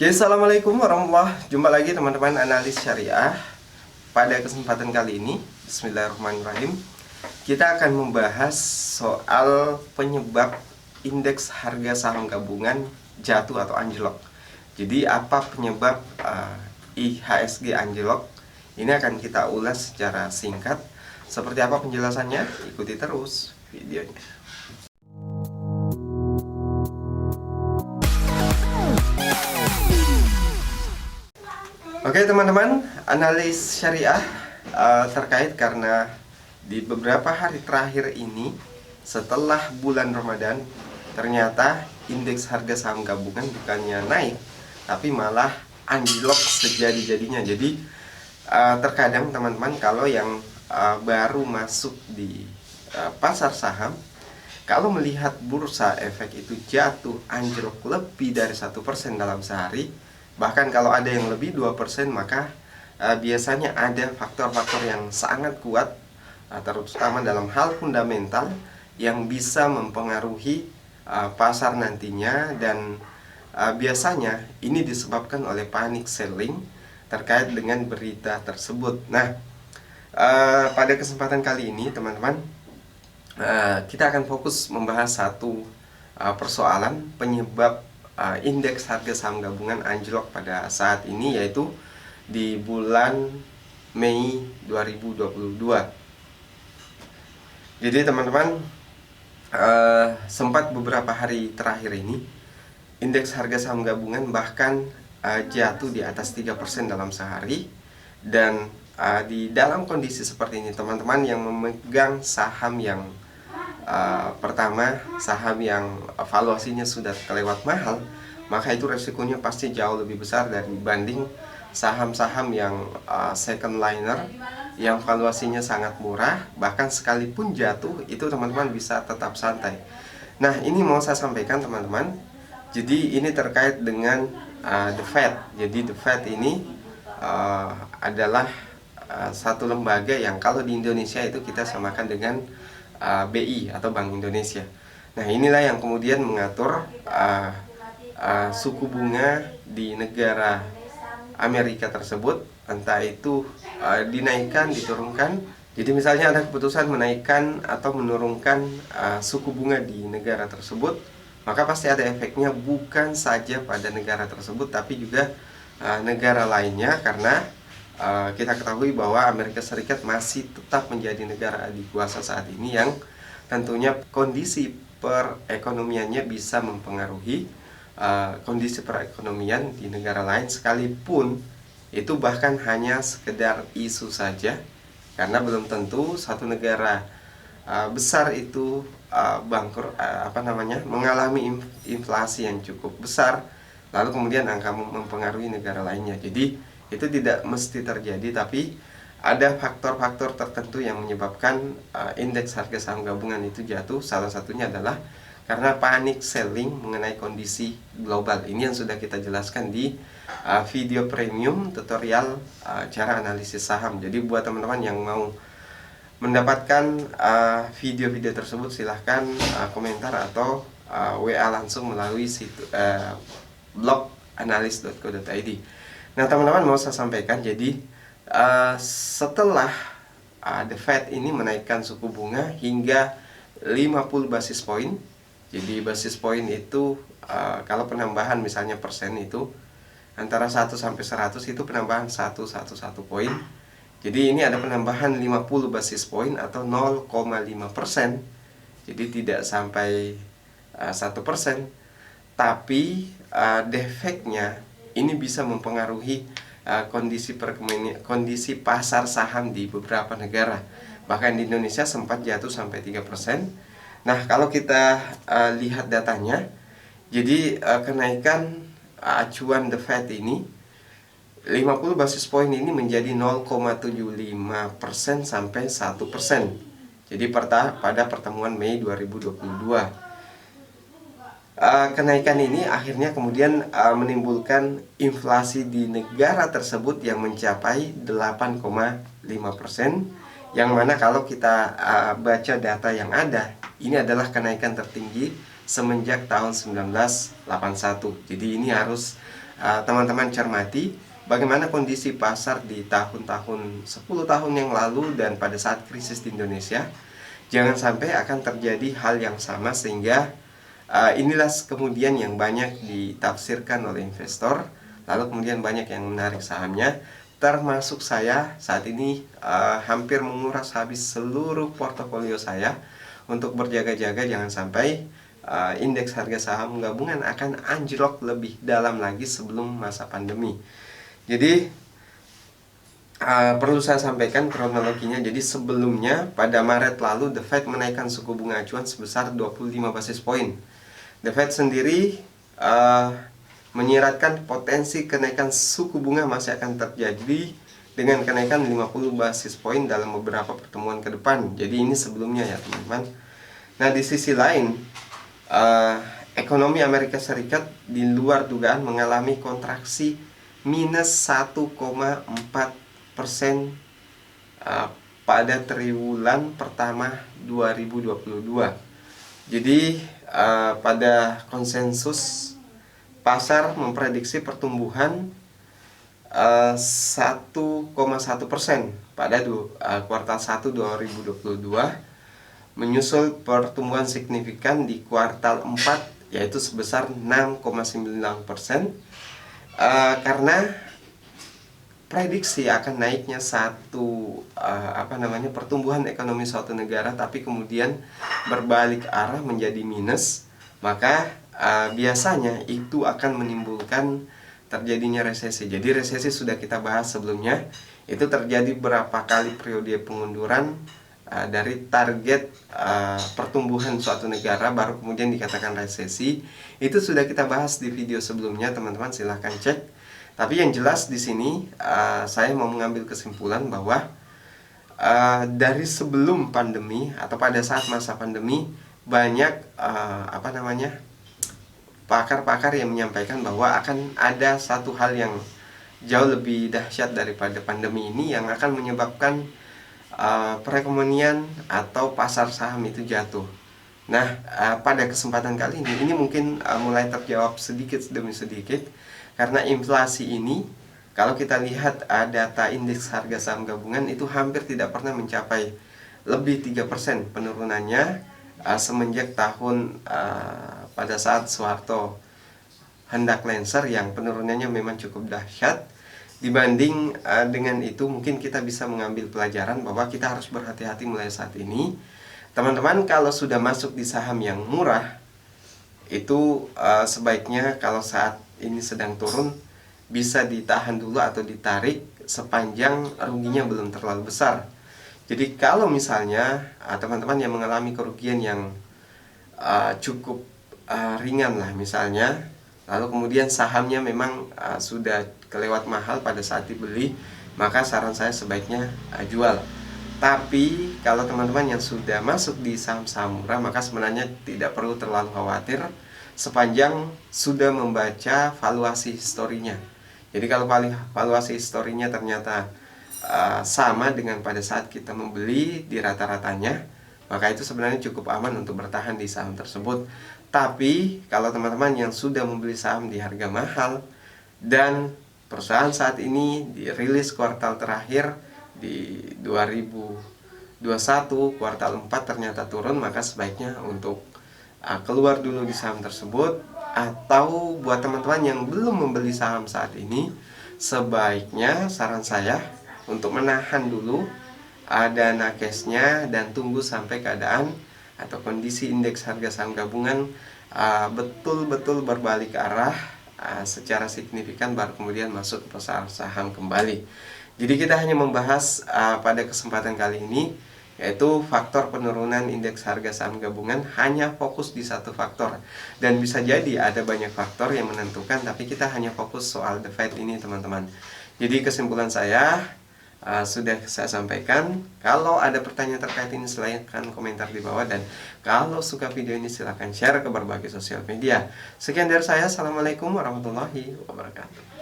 Oke, assalamualaikum warahmatullahi wabarakatuh. Jumpa lagi teman-teman analis syariah. Pada kesempatan kali ini, bismillahirrahmanirrahim, kita akan membahas soal penyebab indeks harga saham gabungan jatuh atau anjlok. Jadi apa penyebab IHSG anjlok? Ini akan kita ulas secara singkat. Seperti apa penjelasannya? Ikuti terus videonya. Oke teman-teman, analis syariah terkait karena di beberapa hari terakhir ini setelah bulan Ramadan ternyata indeks harga saham gabungan bukannya naik tapi malah anjlok sejadi-jadinya. Jadi terkadang teman-teman kalau yang baru masuk di pasar saham, kalau melihat bursa efek itu jatuh anjlok lebih dari 1% dalam sehari, bahkan kalau ada yang lebih 2%, maka biasanya ada faktor-faktor yang sangat kuat, terutama dalam hal fundamental yang bisa mempengaruhi pasar nantinya. Dan biasanya ini disebabkan oleh panic selling terkait dengan berita tersebut. Nah, pada kesempatan kali ini teman-teman, kita akan fokus membahas satu persoalan penyebab indeks harga saham gabungan anjlok pada saat ini, yaitu di bulan Mei 2022. Jadi teman-teman, sempat beberapa hari terakhir ini indeks harga saham gabungan bahkan jatuh di atas 3% dalam sehari. Dan di dalam kondisi seperti ini teman-teman yang memegang saham yang pertama, saham yang valuasinya sudah kelewat mahal, maka itu resikonya pasti jauh lebih besar dibanding saham-saham yang second liner yang valuasinya sangat murah. Bahkan sekalipun jatuh itu teman-teman bisa tetap santai. Nah, ini mau saya sampaikan teman-teman. Jadi ini terkait dengan The Fed. Jadi The Fed ini adalah satu lembaga yang kalau di Indonesia itu kita samakan dengan BI atau Bank Indonesia. Nah, inilah yang kemudian mengatur suku bunga di negara Amerika tersebut, entah itu dinaikkan, diturunkan. Jadi misalnya ada keputusan menaikkan atau menurunkan suku bunga di negara tersebut, maka pasti ada efeknya bukan saja pada negara tersebut tapi juga negara lainnya, karena kita ketahui bahwa Amerika Serikat masih tetap menjadi negara adikuasa saat ini yang tentunya kondisi perekonomiannya bisa mempengaruhi kondisi perekonomian di negara lain, sekalipun itu bahkan hanya sekedar isu saja, karena belum tentu satu negara besar itu bangkrut, mengalami inflasi yang cukup besar lalu kemudian angka mempengaruhi negara lainnya. Jadi itu tidak mesti terjadi, tapi ada faktor-faktor tertentu yang menyebabkan indeks harga saham gabungan itu jatuh. Salah satunya adalah karena panic selling mengenai kondisi global. Ini yang sudah kita jelaskan di video premium tutorial cara analisis saham. Jadi buat teman-teman yang mau mendapatkan video-video tersebut, silahkan komentar atau WA langsung melalui blog analis.co.id. Nah teman-teman, mau saya sampaikan, jadi setelah The Fed ini menaikkan suku bunga hingga 50 basis poin. Jadi basis poin itu kalau penambahan misalnya persen itu antara 1 sampai 100 itu penambahan 1 poin. Jadi ini ada penambahan 50 basis poin atau 0,5%. Jadi tidak sampai 1%. Tapi defeknya ini bisa mempengaruhi kondisi pasar saham di beberapa negara. Bahkan di Indonesia sempat jatuh sampai 3%. Nah, kalau kita lihat datanya, jadi kenaikan acuan The Fed ini 50 basis poin ini menjadi 0,75% sampai 1%. Jadi pada pertemuan Mei 2022. Kenaikan ini akhirnya kemudian menimbulkan inflasi di negara tersebut yang mencapai 8,5%, yang mana kalau kita baca data yang ada, ini adalah kenaikan tertinggi semenjak tahun 1981. Jadi ini harus teman-teman cermati bagaimana kondisi pasar di tahun-tahun 10 tahun yang lalu dan pada saat krisis di Indonesia. Jangan sampai akan terjadi hal yang sama, sehingga inilah kemudian yang banyak ditafsirkan oleh investor, lalu kemudian banyak yang menarik sahamnya, termasuk saya saat ini hampir menguras habis seluruh portofolio saya untuk berjaga-jaga jangan sampai indeks harga saham gabungan akan anjlok lebih dalam lagi sebelum masa pandemi. Jadi perlu saya sampaikan kronologinya. Jadi sebelumnya pada Maret lalu The Fed menaikkan suku bunga acuan sebesar 25 basis poin. The Fed sendiri menyiratkan potensi kenaikan suku bunga masih akan terjadi dengan kenaikan 50 basis poin dalam beberapa pertemuan ke depan. Jadi ini sebelumnya ya teman-teman. Nah di sisi lain, ekonomi Amerika Serikat di luar dugaan mengalami kontraksi minus 1,4% pada triwulan pertama 2022. Jadi pada konsensus pasar memprediksi pertumbuhan 1,1% pada kuartal 1 2022, menyusul pertumbuhan signifikan di kuartal 4 yaitu sebesar 6,9%, karena prediksi akan naiknya pertumbuhan ekonomi suatu negara tapi kemudian berbalik arah menjadi minus, maka biasanya itu akan menimbulkan terjadinya resesi. Jadi resesi sudah kita bahas sebelumnya, itu terjadi berapa kali periode pengunduran dari target pertumbuhan suatu negara baru kemudian dikatakan resesi. Itu sudah kita bahas di video sebelumnya, teman-teman silahkan cek. Tapi yang jelas di sini saya mau mengambil kesimpulan bahwa dari sebelum pandemi atau pada saat masa pandemi banyak pakar-pakar yang menyampaikan bahwa akan ada satu hal yang jauh lebih dahsyat daripada pandemi ini yang akan menyebabkan perekonomian atau pasar saham itu jatuh. Nah, pada kesempatan kali ini mungkin mulai terjawab sedikit demi sedikit, karena inflasi ini kalau kita lihat data indeks harga saham gabungan itu hampir tidak pernah mencapai lebih 3% penurunannya semenjak tahun pada saat Soeharto hendak lengser, yang penurunannya memang cukup dahsyat. Dibanding dengan itu mungkin kita bisa mengambil pelajaran bahwa kita harus berhati-hati mulai saat ini. Teman-teman kalau sudah masuk di saham yang murah itu sebaiknya kalau saat ini sedang turun bisa ditahan dulu atau ditarik sepanjang ruginya belum terlalu besar. Jadi kalau misalnya teman-teman yang mengalami kerugian yang cukup ringan lah misalnya, lalu kemudian sahamnya memang sudah kelewat mahal pada saat dibeli, maka saran saya sebaiknya jual. Tapi kalau teman-teman yang sudah masuk di saham-saham murah, maka sebenarnya tidak perlu terlalu khawatir sepanjang sudah membaca valuasi historinya. Jadi kalau valuasi historinya ternyata sama dengan pada saat kita membeli di rata-ratanya, maka itu sebenarnya cukup aman untuk bertahan di saham tersebut. Tapi kalau teman-teman yang sudah membeli saham di harga mahal dan perusahaan saat ini dirilis kuartal terakhir di 2021 kuartal 4 ternyata turun, maka sebaiknya untuk keluar dulu di saham tersebut. Atau buat teman-teman yang belum membeli saham saat ini, sebaiknya saran saya untuk menahan dulu dana cashnya dan tunggu sampai keadaan atau kondisi indeks harga saham gabungan betul-betul berbalik arah secara signifikan, baru kemudian masuk ke pasar saham kembali. Jadi kita hanya membahas pada kesempatan kali ini yaitu faktor penurunan indeks harga saham gabungan, hanya fokus di satu faktor, dan bisa jadi ada banyak faktor yang menentukan, tapi kita hanya fokus soal The Fed ini teman-teman. Jadi kesimpulan saya sudah saya sampaikan. Kalau ada pertanyaan terkait ini silahkan komentar di bawah, dan kalau suka video ini silahkan share ke berbagai sosial media. Sekian dari saya, assalamualaikum warahmatullahi wabarakatuh.